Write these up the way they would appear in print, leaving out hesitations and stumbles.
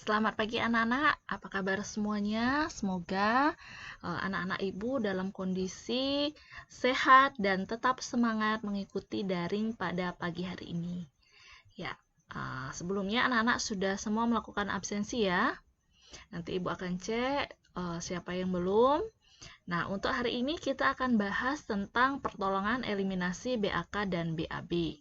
Selamat pagi anak-anak, apa kabar semuanya? Semoga anak-anak ibu dalam kondisi sehat dan tetap semangat mengikuti daring pada pagi hari ini. Ya, sebelumnya anak-anak sudah semua melakukan absensi ya. Nanti ibu akan cek siapa yang belum. Nah, untuk hari ini kita akan bahas tentang pertolongan eliminasi BAK dan BAB.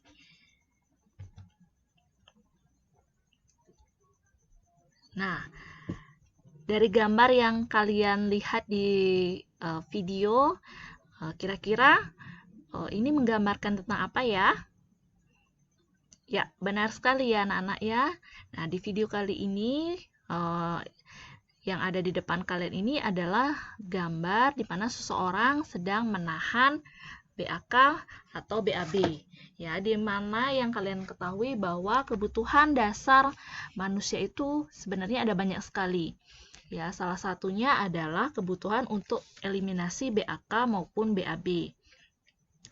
Nah, dari gambar yang kalian lihat di video, kira-kira ini menggambarkan tentang apa ya? Ya, benar sekali ya anak-anak ya. Nah, di video kali ini yang ada di depan kalian ini adalah gambar di mana seseorang sedang menahan BAK atau BAB. Ya, di mana yang kalian ketahui bahwa kebutuhan dasar manusia itu sebenarnya ada banyak sekali. Ya, salah satunya adalah kebutuhan untuk eliminasi BAK maupun BAB.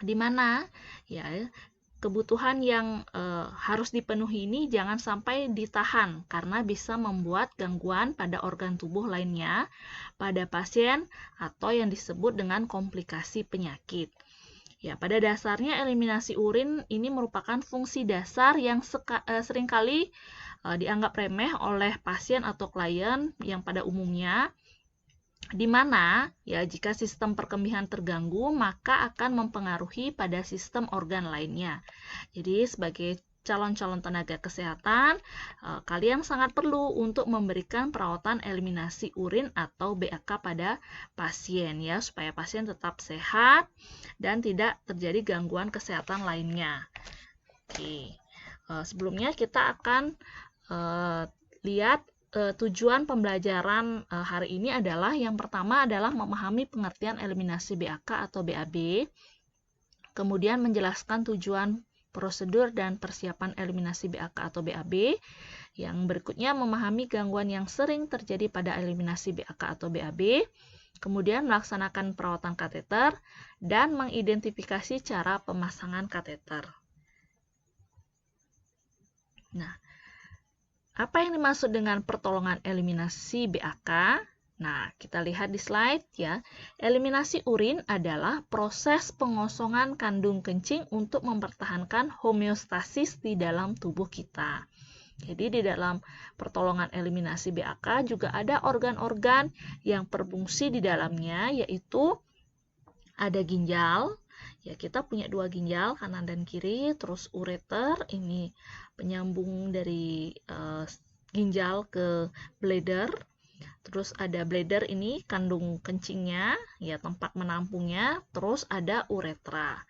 Di mana ya kebutuhan yang harus dipenuhi ini jangan sampai ditahan karena bisa membuat gangguan pada organ tubuh lainnya pada pasien atau yang disebut dengan komplikasi penyakit. Ya, pada dasarnya eliminasi urin ini merupakan fungsi dasar yang seringkali dianggap remeh oleh pasien atau klien yang pada umumnya, di mana ya jika sistem perkembangan terganggu maka akan mempengaruhi pada sistem organ lainnya. Jadi sebagai calon-calon tenaga kesehatan, kalian sangat perlu untuk memberikan perawatan eliminasi urin atau BAK pada pasien ya, supaya pasien tetap sehat dan tidak terjadi gangguan kesehatan lainnya. Oke. Sebelumnya kita akan lihat tujuan pembelajaran hari ini adalah yang pertama adalah memahami pengertian eliminasi BAK atau BAB, kemudian menjelaskan tujuan prosedur dan persiapan eliminasi BAK atau BAB. Yang berikutnya memahami gangguan yang sering terjadi pada eliminasi BAK atau BAB, kemudian melaksanakan perawatan kateter, dan mengidentifikasi cara pemasangan kateter. Nah, apa yang dimaksud dengan pertolongan eliminasi BAK? Nah, kita lihat di slide ya. Eliminasi urin adalah proses pengosongan kandung kencing untuk mempertahankan homeostasis di dalam tubuh kita. Jadi di dalam pertolongan eliminasi BAK juga ada organ-organ yang berfungsi di dalamnya, yaitu ada ginjal. Ya, kita punya dua ginjal, kanan dan kiri, terus ureter, ini penyambung dari ginjal ke bladder. Terus ada bladder ini kandung kencingnya, ya tempat menampungnya, terus ada uretra.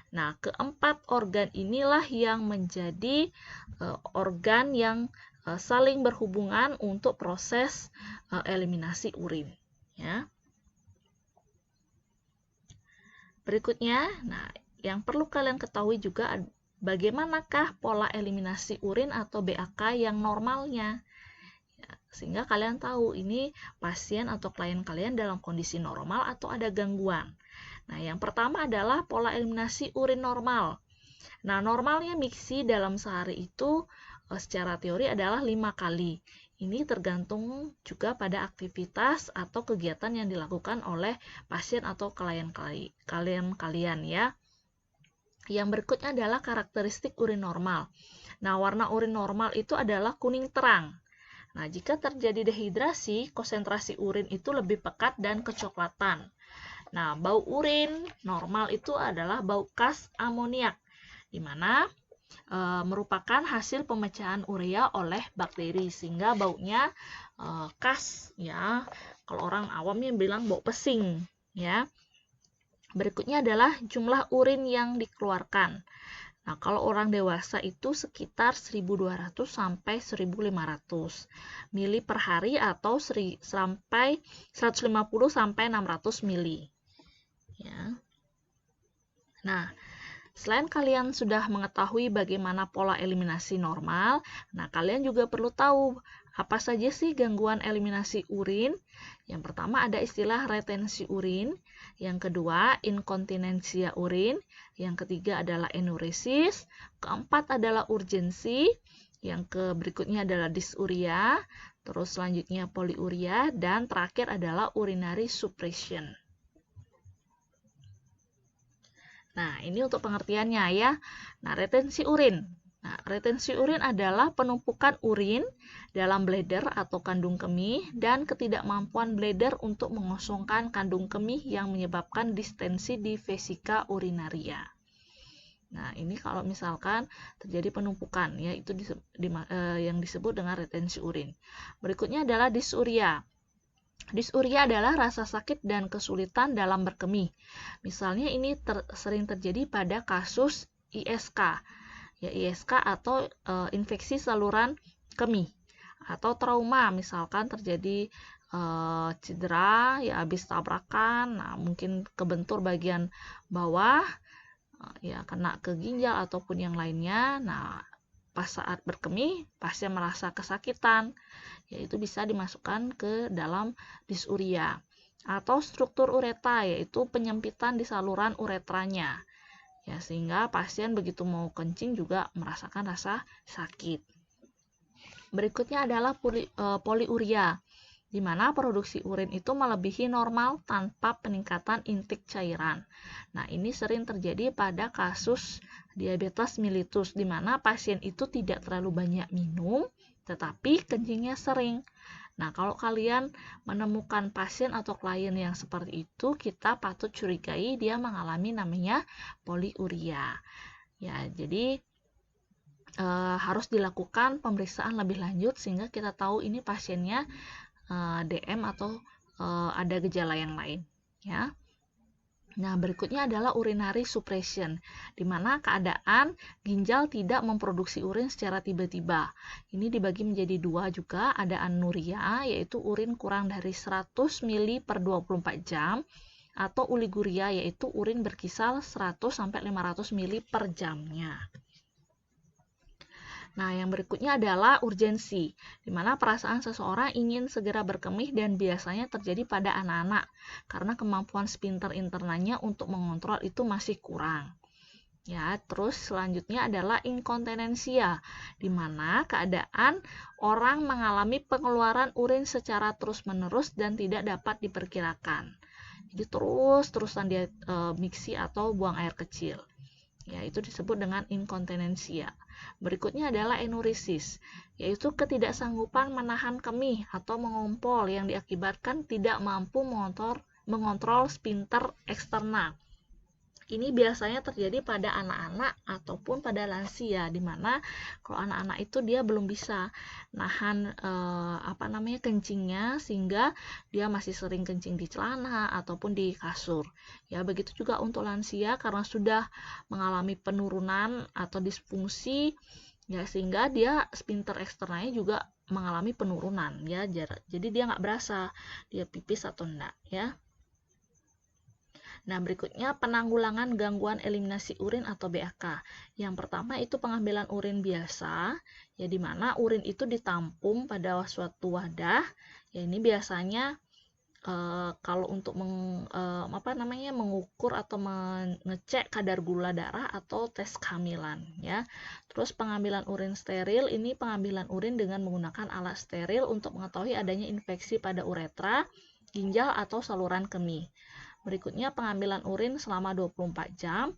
Nah, keempat organ inilah yang menjadi organ yang saling berhubungan untuk proses eliminasi urin, ya. Berikutnya, nah, yang perlu kalian ketahui juga bagaimanakah pola eliminasi urin atau BAK yang normalnya. Sehingga kalian tahu ini pasien atau klien kalian dalam kondisi normal atau ada gangguan. Nah, yang pertama adalah pola eliminasi urin normal. Nah, normalnya miksi dalam sehari itu secara teori adalah 5 kali. Ini tergantung juga pada aktivitas atau kegiatan yang dilakukan oleh pasien atau klien kalian ya. Yang berikutnya adalah karakteristik urin normal. Nah, warna urin normal itu adalah kuning terang. Nah, jika terjadi dehidrasi, konsentrasi urin itu lebih pekat dan kecoklatan. Nah, bau urin normal itu adalah bau khas amoniak, di mana merupakan hasil pemecahan urea oleh bakteri, sehingga baunya khas ya. Kalau orang awamnya bilang bau pesing ya. Berikutnya adalah jumlah urin yang dikeluarkan. Nah, kalau orang dewasa itu sekitar 1200 sampai 1500 mili per hari atau sampai 150 sampai 600 mili. Ya. Nah, selain kalian sudah mengetahui bagaimana pola eliminasi normal, nah kalian juga perlu tahu apa saja sih gangguan eliminasi urin. Yang pertama ada istilah retensi urin, yang kedua inkontinensia urin, yang ketiga adalah enuresis, keempat adalah urgensi, Yang berikutnya adalah dysuria, terus selanjutnya poliuria, dan terakhir adalah urinary suppression. Nah, ini untuk pengertiannya ya. Nah, retensi urin. Nah, retensi urin adalah penumpukan urin dalam bladder atau kandung kemih dan ketidakmampuan bladder untuk mengosongkan kandung kemih yang menyebabkan distensi di vesika urinaria. Nah, ini kalau misalkan terjadi penumpukan, ya itu yang disebut dengan retensi urin. Berikutnya adalah dysuria. Dysuria adalah rasa sakit dan kesulitan dalam berkemih. Misalnya ini sering terjadi pada kasus ISK, ya ISK atau infeksi saluran kemih, atau trauma, misalkan terjadi cedera, ya habis tabrakan, nah mungkin kebentur bagian bawah, ya kena ke ginjal ataupun yang lainnya. Nah, pas saat berkemih pasien merasa kesakitan, yaitu bisa dimasukkan ke dalam dysuria. Atau struktur ureta, yaitu penyempitan di saluran uretranya, ya sehingga pasien begitu mau kencing juga merasakan rasa sakit. Berikutnya adalah poliuria, di mana produksi urin itu melebihi normal tanpa peningkatan intik cairan. Nah, ini sering terjadi pada kasus diabetes mellitus, di mana pasien itu tidak terlalu banyak minum, tetapi kencingnya sering. Nah, kalau kalian menemukan pasien atau klien yang seperti itu, kita patut curigai dia mengalami namanya poliuria. Ya, jadi harus dilakukan pemeriksaan lebih lanjut sehingga kita tahu ini pasiennya DM atau ada gejala yang lain, ya. Nah, berikutnya adalah urinary suppression, di mana keadaan ginjal tidak memproduksi urin secara tiba-tiba. Ini dibagi menjadi dua juga, ada anuria, yaitu urin kurang dari 100 ml per 24 jam, atau oliguria, yaitu urin berkisar 100-500 ml per jamnya. Nah, yang berikutnya adalah urgensi, di mana perasaan seseorang ingin segera berkemih dan biasanya terjadi pada anak-anak, karena kemampuan sphincter internalnya untuk mengontrol itu masih kurang. Ya, terus selanjutnya adalah inkontinensia, di mana keadaan orang mengalami pengeluaran urin secara terus-menerus dan tidak dapat diperkirakan. Jadi terus-terusan dia miksi atau buang air kecil. Ya, itu disebut dengan inkontinensia. Berikutnya adalah enurisis, yaitu ketidaksanggupan menahan kemih atau mengompol yang diakibatkan tidak mampu mengontrol sphincter eksternal. Ini biasanya terjadi pada anak-anak ataupun pada lansia, di mana kalau anak-anak itu dia belum bisa nahan kencingnya, sehingga dia masih sering kencing di celana ataupun di kasur. Ya, begitu juga untuk lansia karena sudah mengalami penurunan atau disfungsi, ya sehingga dia sphincter eksternalnya juga mengalami penurunan, ya. Jadi dia nggak berasa dia pipis atau enggak, ya. Nah, berikutnya penanggulangan gangguan eliminasi urin atau BAK. Yang pertama itu pengambilan urin biasa, ya di mana urin itu ditampung pada suatu wadah. Ya ini biasanya kalau untuk mengukur atau mengecek kadar gula darah atau tes kehamilan, ya. Terus pengambilan urin steril, ini pengambilan urin dengan menggunakan alat steril untuk mengetahui adanya infeksi pada uretra, ginjal atau saluran kemih. Berikutnya pengambilan urin selama 24 jam,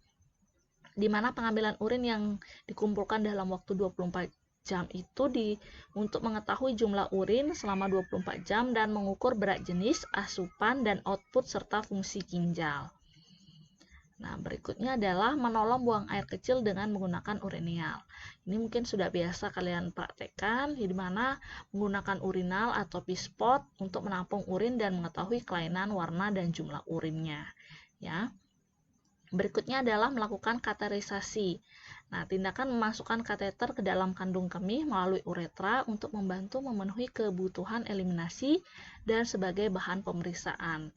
di mana pengambilan urin yang dikumpulkan dalam waktu 24 jam itu untuk mengetahui jumlah urin selama 24 jam dan mengukur berat jenis, asupan, dan output serta fungsi ginjal. Nah, berikutnya adalah menolong buang air kecil dengan menggunakan urinal. Ini mungkin sudah biasa kalian praktekkan, di mana menggunakan urinal atau pispot untuk menampung urin dan mengetahui kelainan warna dan jumlah urinnya. Ya. Berikutnya adalah melakukan kateterisasi. Nah, tindakan memasukkan kateter ke dalam kandung kemih melalui uretra untuk membantu memenuhi kebutuhan eliminasi dan sebagai bahan pemeriksaan.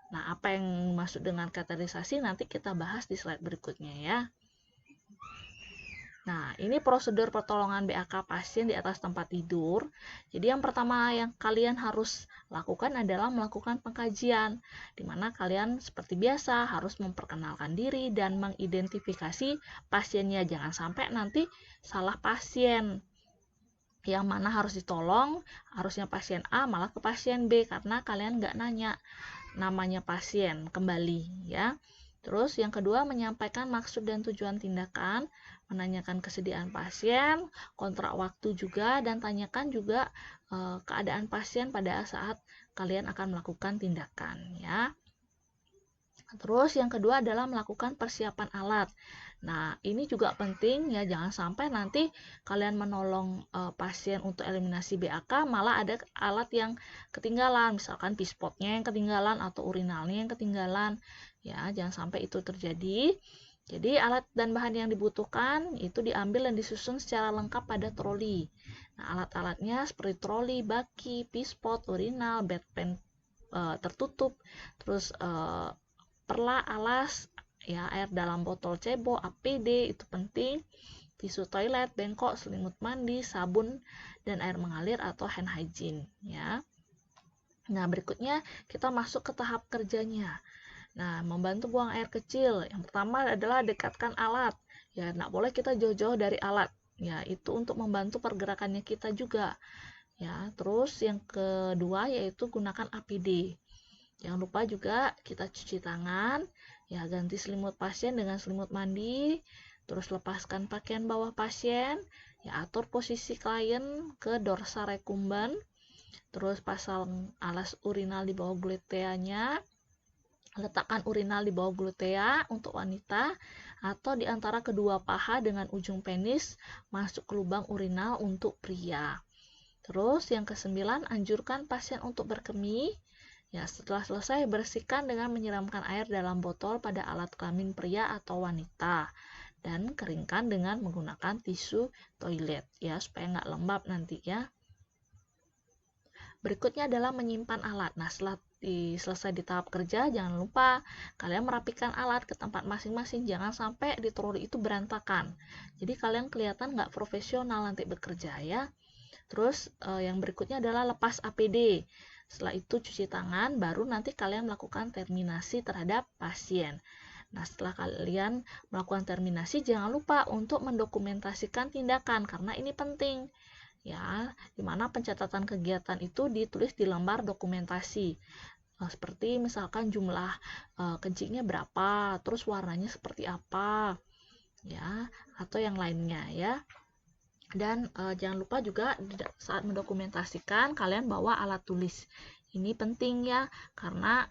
Nah, apa yang dimaksud dengan kateterisasi nanti kita bahas di slide berikutnya, ya. Nah, ini prosedur pertolongan BAK pasien di atas tempat tidur. Jadi yang pertama yang kalian harus lakukan adalah melakukan pengkajian, di mana kalian seperti biasa harus memperkenalkan diri dan mengidentifikasi pasiennya. Jangan sampai nanti salah pasien. yang mana harus ditolong, harusnya pasien A malah ke pasien B karena kalian nggak nanya namanya pasien kembali ya. Terus yang kedua, menyampaikan maksud dan tujuan tindakan, menanyakan kesediaan pasien, kontrak waktu juga, dan tanyakan juga keadaan pasien pada saat kalian akan melakukan tindakan ya. Terus yang kedua adalah melakukan persiapan alat. Nah, ini juga penting ya, jangan sampai nanti kalian menolong pasien untuk eliminasi BAK malah ada alat yang ketinggalan, misalkan pispotnya yang ketinggalan atau urinalnya yang ketinggalan. Ya, jangan sampai itu terjadi. Jadi, alat dan bahan yang dibutuhkan itu diambil dan disusun secara lengkap pada troli. Nah, alat-alatnya seperti troli, baki, pispot, urinal, bedpan tertutup, terus perla, alas, ya, air dalam botol cebo, APD itu penting, tisu toilet, bengkok, selimut mandi, sabun, dan air mengalir atau hand hygiene ya. Nah, berikutnya kita masuk ke tahap kerjanya. Nah, membantu buang air kecil. Yang pertama adalah dekatkan alat. Ya, nggak boleh kita jauh-jauh dari alat. Ya, itu untuk membantu pergerakannya kita juga. Ya, terus yang kedua yaitu gunakan APD. Jangan lupa juga kita cuci tangan, ya, ganti selimut pasien dengan selimut mandi, terus lepaskan pakaian bawah pasien, ya, atur posisi klien ke dorsa recumbens, terus pasang alas urinal di bawah gluteanya, letakkan urinal di bawah glutea untuk wanita atau di antara kedua paha dengan ujung penis masuk ke lubang urinal untuk pria. Terus yang kesembilan, anjurkan pasien untuk berkemih. Ya, setelah selesai, bersihkan dengan menyiramkan air dalam botol pada alat kelamin pria atau wanita dan keringkan dengan menggunakan tisu toilet ya, supaya nggak lembab nanti ya. Berikutnya adalah menyimpan alat. Nah, setelah selesai di tahap kerja, jangan lupa kalian merapikan alat ke tempat masing-masing, jangan sampai di troli itu berantakan. Jadi kalian kelihatan nggak profesional nanti bekerja ya. Terus yang berikutnya adalah lepas APD. Setelah itu cuci tangan, baru nanti kalian melakukan terminasi terhadap pasien. Nah, setelah kalian melakukan terminasi, jangan lupa untuk mendokumentasikan tindakan karena ini penting. Ya, dimana pencatatan kegiatan itu ditulis di lembar dokumentasi. Seperti misalkan jumlah kencingnya berapa, terus warnanya seperti apa, ya, atau yang lainnya ya. Dan jangan lupa juga saat mendokumentasikan kalian bawa alat tulis. Ini penting ya, karena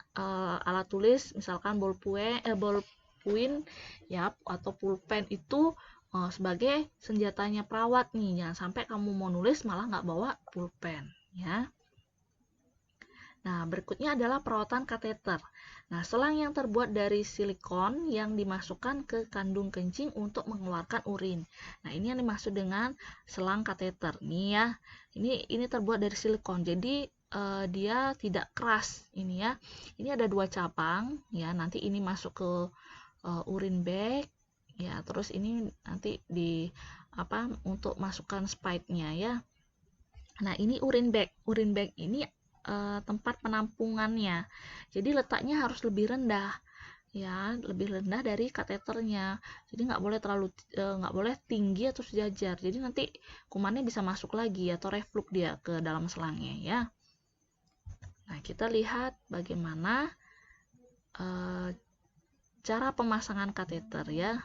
alat tulis misalkan ballpoint ya atau pulpen itu sebagai senjatanya perawat nih. Jangan sampai kamu mau nulis malah nggak bawa pulpen ya. Nah, berikutnya adalah perawatan kateter. Nah, selang yang terbuat dari silikon yang dimasukkan ke kandung kencing untuk mengeluarkan urin. Nah, ini yang dimaksud dengan selang kateter. Nih ya, ini terbuat dari silikon. Jadi dia tidak keras ini ya. Ini ada 2 cabang ya. Nanti ini masuk ke urin bag ya. Terus ini nanti untuk masukkan spike-nya ya. Nah, ini urin bag. Urin bag ini tempat penampungannya. Jadi letaknya harus lebih rendah, ya, lebih rendah dari kateternya. Jadi nggak boleh tinggi atau sejajar. Jadi nanti kumannya bisa masuk lagi atau reflux dia ke dalam selangnya, ya. Nah, kita lihat bagaimana cara pemasangan kateter, ya.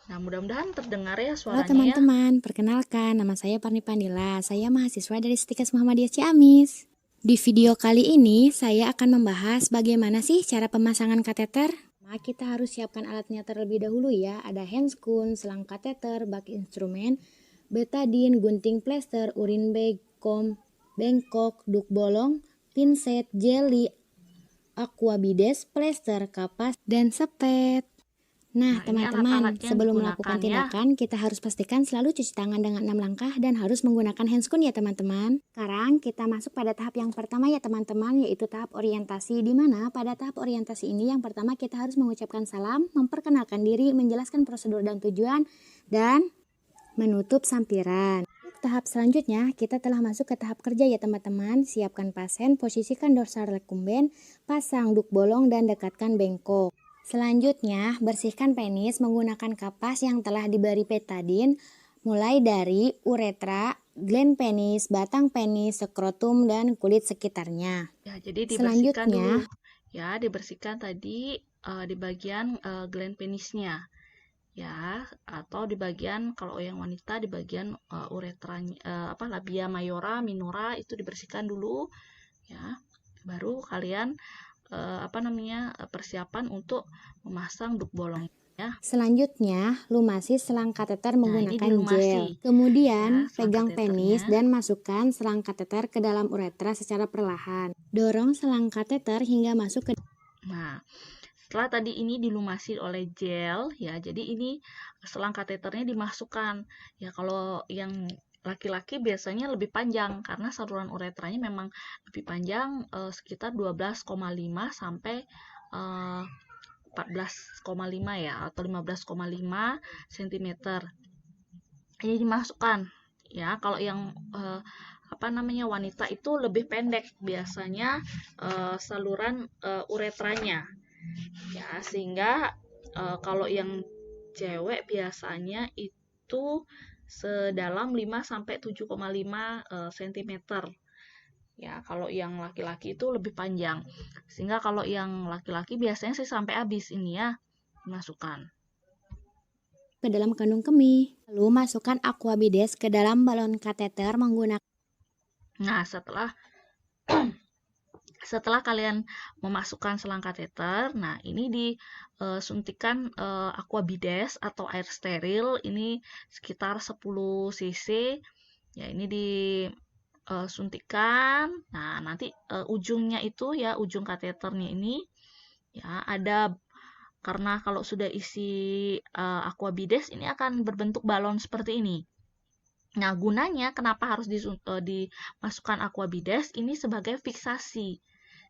Nah, mudah-mudahan terdengar ya suaranya. Halo teman-teman, perkenalkan nama saya Parni Pandila. Saya mahasiswa dari Stikes Muhammadiyah Ciamis. Di video kali ini saya akan membahas bagaimana sih cara pemasangan kateter. Nah, kita harus siapkan alatnya terlebih dahulu ya. Ada handscoon, selang kateter, bak instrumen, betadine, gunting plester, urin bag, comb, bengkok, duk bolong, pinset, jeli, aquabides, plester, kapas, dan sepet. Nah, teman-teman, sebelum melakukan tindakan, kita harus pastikan selalu cuci tangan dengan 6 langkah dan harus menggunakan handscoon ya teman-teman. Sekarang kita masuk pada tahap yang pertama ya teman-teman, yaitu tahap orientasi. Di mana pada tahap orientasi ini yang pertama kita harus mengucapkan salam, memperkenalkan diri, menjelaskan prosedur dan tujuan, dan menutup sampiran. Tahap selanjutnya, kita telah masuk ke tahap kerja ya teman-teman. Siapkan pasien, posisikan dorsal recumbens, pasang duk bolong dan dekatkan bengkok. Selanjutnya, bersihkan penis menggunakan kapas yang telah diberi betadin, mulai dari uretra, gland penis, batang penis, skrotum, dan kulit sekitarnya. Ya, jadi dibersihkan Selanjutnya, dulu. Ya, dibersihkan tadi di bagian gland penisnya. Ya, atau di bagian kalau yang wanita di bagian uretranya labia mayora, minora itu dibersihkan dulu ya. Baru kalian persiapan untuk memasang duk bolong ya. selanjutnya, lumasi selang kateter Nah, ini menggunakan dilumasi gel. Kemudian, ya selang pegang kateternya. penis dan masukkan selang kateter ke dalam uretra secara perlahan. Dorong selang kateter hingga masuk ke. Nah, setelah tadi ini dilumasi oleh gel ya, jadi ini selang kateternya dimasukkan. Ya, kalau yang laki-laki biasanya lebih panjang karena saluran uretranya memang lebih panjang sekitar 12,5 sampai 14,5 ya atau 15,5 cm. Ini dimasukkan ya. Kalau yang wanita itu lebih pendek biasanya saluran uretranya ya, sehingga kalau yang cewek biasanya itu sedalam 5 sampai 7,5 cm ya. Kalau yang laki-laki itu lebih panjang, sehingga kalau yang laki-laki biasanya sih sampai habis ini ya dimasukkan Ke dalam kandung kemih. Lalu masukkan aquabides ke dalam balon kateter menggunakan. Nah, setelah kalian memasukkan selang kateter, nah ini disuntikan aquabides atau air steril ini sekitar 10 cc. Ya, ini disuntikan. Nah, nanti ujungnya itu ya, ujung kateternya ini ya ada, karena kalau sudah isi aquabides ini akan berbentuk balon seperti ini. Nah, gunanya kenapa harus dimasukkan aquabides ini sebagai fiksasi.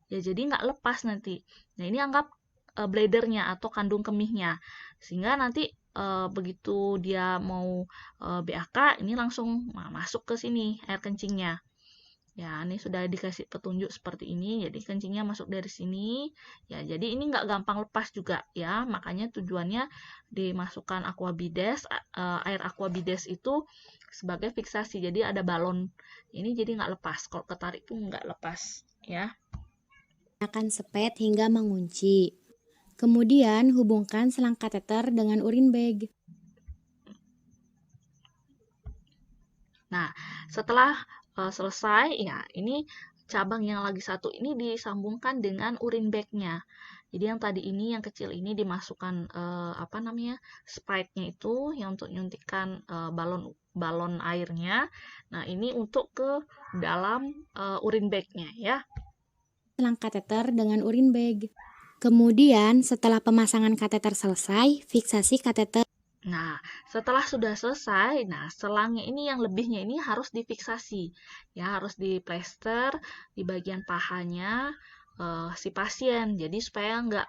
Ya, jadi nggak lepas nanti. Nah, ini anggap bladernya atau kandung kemihnya. Sehingga nanti begitu dia mau BAK, ini langsung masuk ke sini air kencingnya. Ya, ini sudah dikasih petunjuk seperti ini. Jadi kencingnya masuk dari sini. Ya, jadi ini nggak gampang lepas juga ya. Makanya tujuannya dimasukkan aquabides, air aquabides itu sebagai fiksasi. Jadi ada balon. Ini jadi nggak lepas. Kalau ketarik pun nggak lepas ya. Menggunakan sepet hingga mengunci. Kemudian hubungkan selang kateter dengan urin bag. Nah, setelah selesai, ya ini cabang yang lagi satu ini disambungkan dengan urin bagnya. Jadi yang tadi ini, yang kecil ini dimasukkan sprite-nya itu yang untuk nyuntikkan balon airnya. Nah, ini untuk ke dalam urin bagnya ya. Selang kateter dengan urin bag. Kemudian setelah pemasangan kateter selesai, fiksasi kateter. Nah, setelah sudah selesai, nah selangnya ini yang lebihnya ini harus difiksasi. Ya, harus diplester di bagian pahanya si pasien. Jadi supaya nggak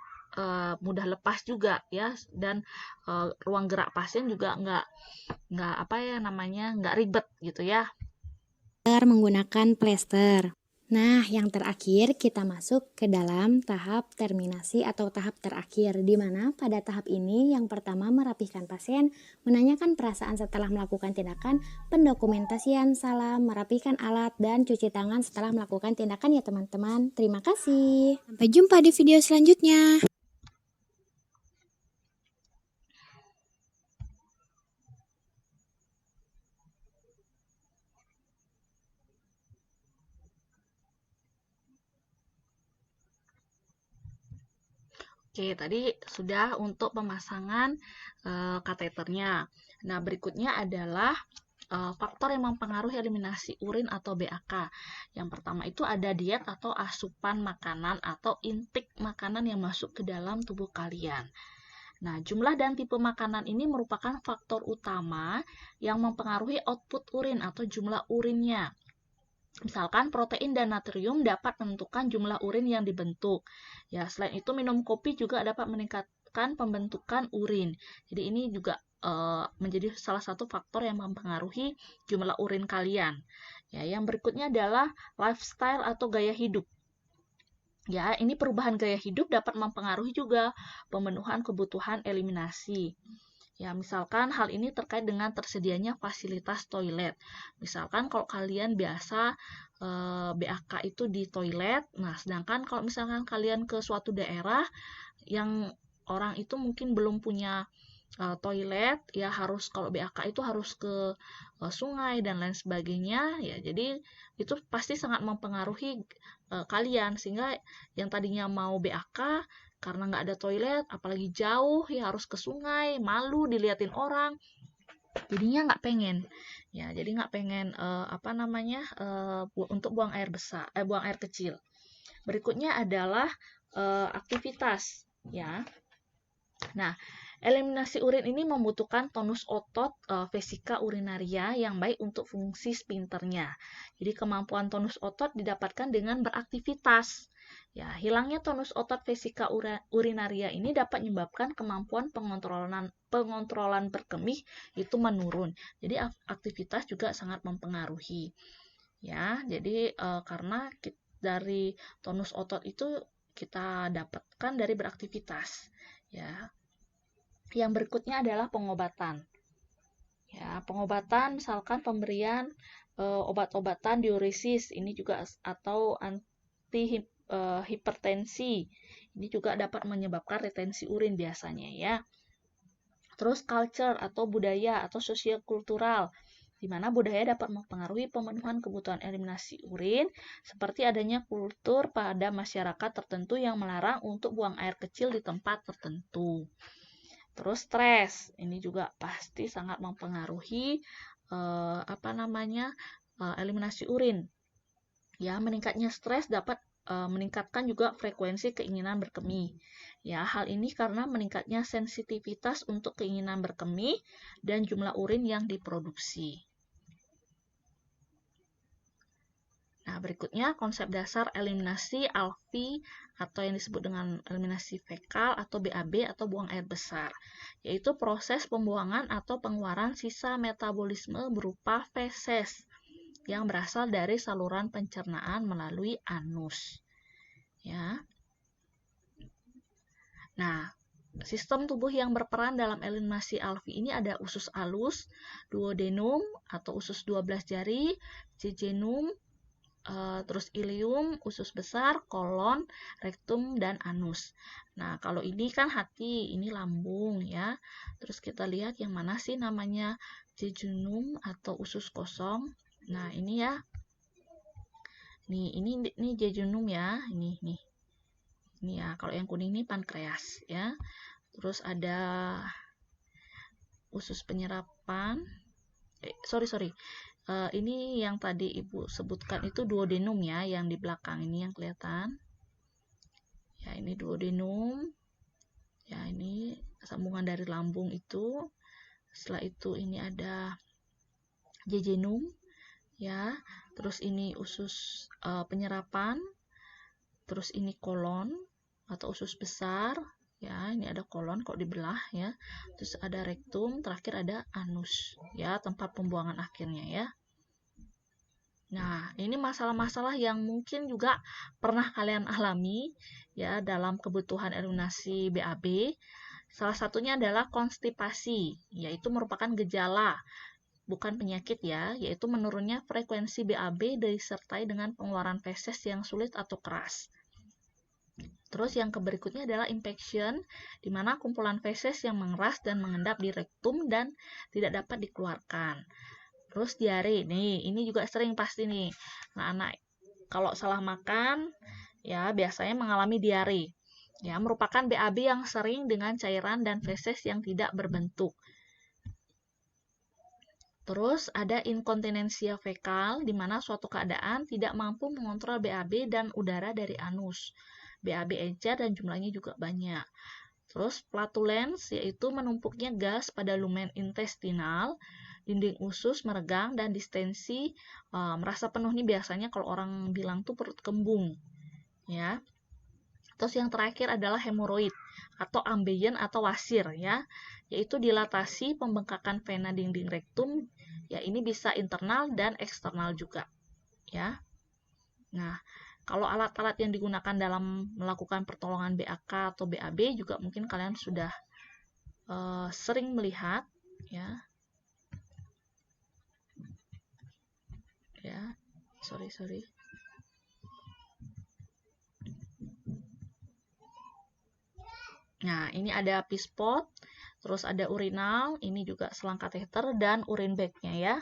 mudah lepas juga ya, dan ruang gerak pasien juga nggak ribet gitu ya. Menggunakan plester. Nah, yang terakhir kita masuk ke dalam tahap terminasi atau tahap terakhir, di mana pada tahap ini yang pertama merapihkan pasien, menanyakan perasaan setelah melakukan tindakan, pendokumentasian salam, merapihkan alat, dan cuci tangan setelah melakukan tindakan ya teman-teman. Terima kasih. Sampai jumpa di video selanjutnya. Oke, tadi sudah untuk pemasangan kateternya. Nah, berikutnya adalah faktor yang mempengaruhi eliminasi urin atau BAK. Yang pertama itu ada diet atau asupan makanan atau intake makanan yang masuk ke dalam tubuh kalian. Nah, jumlah dan tipe makanan ini merupakan faktor utama yang mempengaruhi output urin atau jumlah urinnya. Misalkan protein dan natrium dapat menentukan jumlah urin yang dibentuk. Ya, selain itu minum kopi juga dapat meningkatkan pembentukan urin. Jadi ini juga menjadi salah satu faktor yang mempengaruhi jumlah urin kalian. Ya, yang berikutnya adalah lifestyle atau gaya hidup. Ya, ini perubahan gaya hidup dapat mempengaruhi juga pemenuhan kebutuhan eliminasi. Ya, misalkan hal ini terkait dengan tersedianya fasilitas toilet. Misalkan kalau kalian biasa BAK itu di toilet, nah sedangkan kalau misalkan kalian ke suatu daerah yang orang itu mungkin belum punya toilet, ya harus kalau BAK itu harus ke sungai dan lain sebagainya, ya jadi itu pasti sangat mempengaruhi kalian, sehingga yang tadinya mau BAK karena nggak ada toilet, apalagi jauh ya harus ke sungai, malu diliatin orang, jadinya nggak pengen, ya jadi nggak pengen untuk buang air besar, buang air kecil. Berikutnya adalah aktivitas, ya. Nah, eliminasi urin ini membutuhkan tonus otot vesika urinaria yang baik untuk fungsi sphinkternya. Jadi kemampuan tonus otot didapatkan dengan beraktivitas. Ya, hilangnya tonus otot vesika urinaria ini dapat menyebabkan kemampuan pengontrolan berkemih itu menurun. Jadi aktivitas juga sangat mempengaruhi. Ya, jadi karena dari tonus otot itu kita dapatkan dari beraktivitas. Ya, yang berikutnya adalah pengobatan. Ya, pengobatan misalkan pemberian obat-obatan diuresis ini juga atau anti hipertensi. Ini juga dapat menyebabkan retensi urin biasanya ya. Terus culture atau budaya atau sosial kultural, di mana budaya dapat mempengaruhi pemenuhan kebutuhan eliminasi urin, seperti adanya kultur pada masyarakat tertentu yang melarang untuk buang air kecil di tempat tertentu. Terus stres, ini juga pasti sangat mempengaruhi eliminasi urin. Ya, meningkatnya stres dapat meningkatkan juga frekuensi keinginan berkemih. Ya, hal ini karena meningkatnya sensitivitas untuk keinginan berkemih dan jumlah urin yang diproduksi. Nah, berikutnya konsep dasar eliminasi ALFI atau yang disebut dengan eliminasi fekal atau BAB atau buang air besar, yaitu proses pembuangan atau pengeluaran sisa metabolisme berupa feses yang berasal dari saluran pencernaan melalui anus. Ya. Nah, sistem tubuh yang berperan dalam eliminasi ALFI ini ada usus alus, duodenum atau usus 12 jari, jejunum, terus ilium, usus besar, kolon, rektum, dan anus. Nah, kalau ini kan hati, ini lambung ya. Terus kita lihat yang mana sih namanya jejunum atau usus kosong. Nah, ini ya. Ini jejunum ya. Ini ya. Kalau yang kuning ini pankreas ya. Terus ada usus penyerapan. Sorry. Ini yang tadi Ibu sebutkan itu duodenum ya, yang di belakang ini yang kelihatan. Ya, ini duodenum. Ya, ini sambungan dari lambung itu. Setelah itu ini ada jejunum ya. Terus ini usus penyerapan. Terus ini kolon atau usus besar. Ya, ini ada kolon kok dibelah ya. Terus ada rektum, terakhir ada anus ya, tempat pembuangan akhirnya ya. Nah, ini masalah-masalah yang mungkin juga pernah kalian alami ya dalam kebutuhan eliminasi BAB. Salah satunya adalah konstipasi, yaitu merupakan gejala bukan penyakit ya, yaitu menurunnya frekuensi BAB disertai dengan pengeluaran feses yang sulit atau keras. Terus yang berikutnya adalah infection, di mana kumpulan feses yang mengeras dan mengendap di rektum dan tidak dapat dikeluarkan. Terus diare, nih ini juga sering pasti nih. Nah, anak kalau salah makan, ya biasanya mengalami diare. Ya, merupakan BAB yang sering dengan cairan dan feses yang tidak berbentuk. Terus ada inkontinensia fekal, di mana suatu keadaan tidak mampu mengontrol BAB dan udara dari anus. BAB encer dan jumlahnya juga banyak. Terus flatulence, yaitu menumpuknya gas pada lumen intestinal, dinding usus meregang, dan distensi merasa penuh. Nih biasanya kalau orang bilang tuh perut kembung. Ya. Terus yang terakhir adalah hemoroid atau ambeien atau wasir ya, yaitu dilatasi pembengkakan vena dinding rektum. Ya, ini bisa internal dan eksternal juga. Ya. Nah, Kalau alat-alat yang digunakan dalam melakukan pertolongan BAK atau BAB juga mungkin kalian sudah sering melihat, ya. Sorry. Nah, ini ada pispot, terus ada urinal, ini juga selang kateter dan urine bag-nya ya.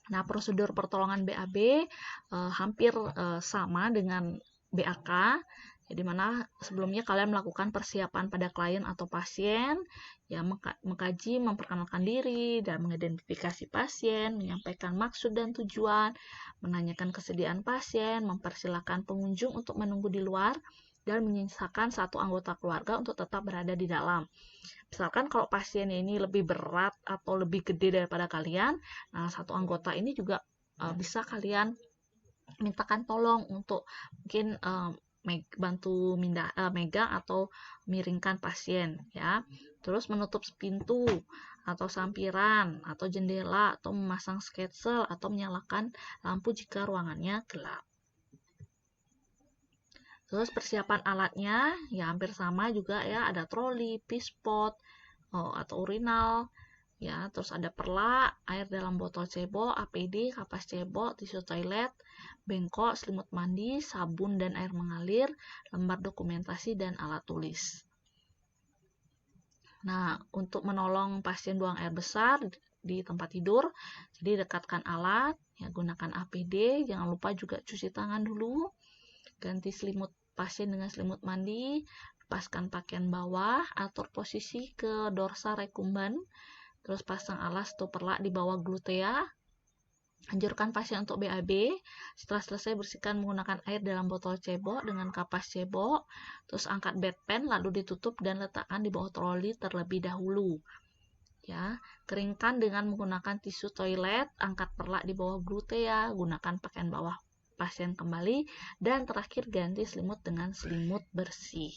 Nah, prosedur pertolongan BAB hampir sama dengan BAK, ya, di mana sebelumnya kalian melakukan persiapan pada klien atau pasien, ya, mengkaji, memperkenalkan diri, dan mengidentifikasi pasien, menyampaikan maksud dan tujuan, menanyakan kesediaan pasien, mempersilahkan pengunjung untuk menunggu di luar, dan menyisakan satu anggota keluarga untuk tetap berada di dalam. Misalkan kalau pasiennya ini lebih berat atau lebih gede daripada kalian, nah satu anggota ini juga bisa kalian mintakan tolong untuk mungkin bantu megang atau miringkan pasien, ya. Terus menutup pintu atau sampiran atau jendela atau memasang sketsel atau menyalakan lampu jika ruangannya gelap. Terus persiapan alatnya ya hampir sama juga ya, ada troli, pispot, atau urinal, ya, terus ada perla, air dalam botol cebok, APD, kapas cebok, tisu toilet, bengkok, selimut mandi, sabun dan air mengalir, lembar dokumentasi dan alat tulis. Nah, untuk menolong pasien buang air besar di tempat tidur, jadi dekatkan alat, ya, gunakan APD, jangan lupa juga cuci tangan dulu, ganti selimut pasien dengan selimut mandi, lepaskan pakaian bawah, atur posisi ke dorsa recumbent, terus pasang alas atau perlak di bawah glutea. Anjurkan pasien untuk BAB. Setelah selesai, bersihkan menggunakan air dalam botol cebok dengan kapas cebok. Terus angkat bedpan lalu ditutup dan letakkan di bawah troli terlebih dahulu. Ya, keringkan dengan menggunakan tisu toilet, angkat perlak di bawah glutea, gunakan pakaian bawah pasien kembali, dan terakhir ganti selimut dengan selimut bersih.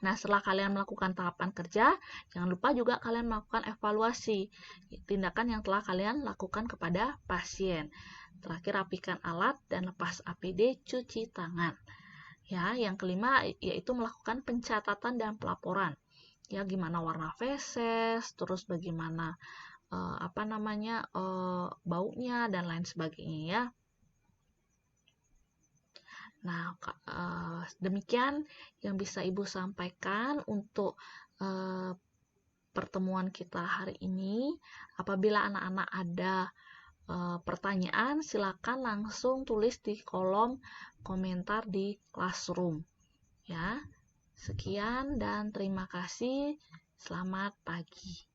Nah, setelah kalian melakukan tahapan kerja, jangan lupa juga kalian melakukan evaluasi tindakan yang telah kalian lakukan kepada pasien. Terakhir, rapikan alat dan lepas APD, cuci tangan. Ya, yang kelima yaitu melakukan pencatatan dan pelaporan. Ya, gimana warna feses, terus bagaimana baunya dan lain sebagainya ya. Nah, demikian yang bisa Ibu sampaikan untuk pertemuan kita hari ini. Apabila anak-anak ada pertanyaan, silakan langsung tulis di kolom komentar di Classroom. Ya, sekian dan terima kasih. Selamat pagi.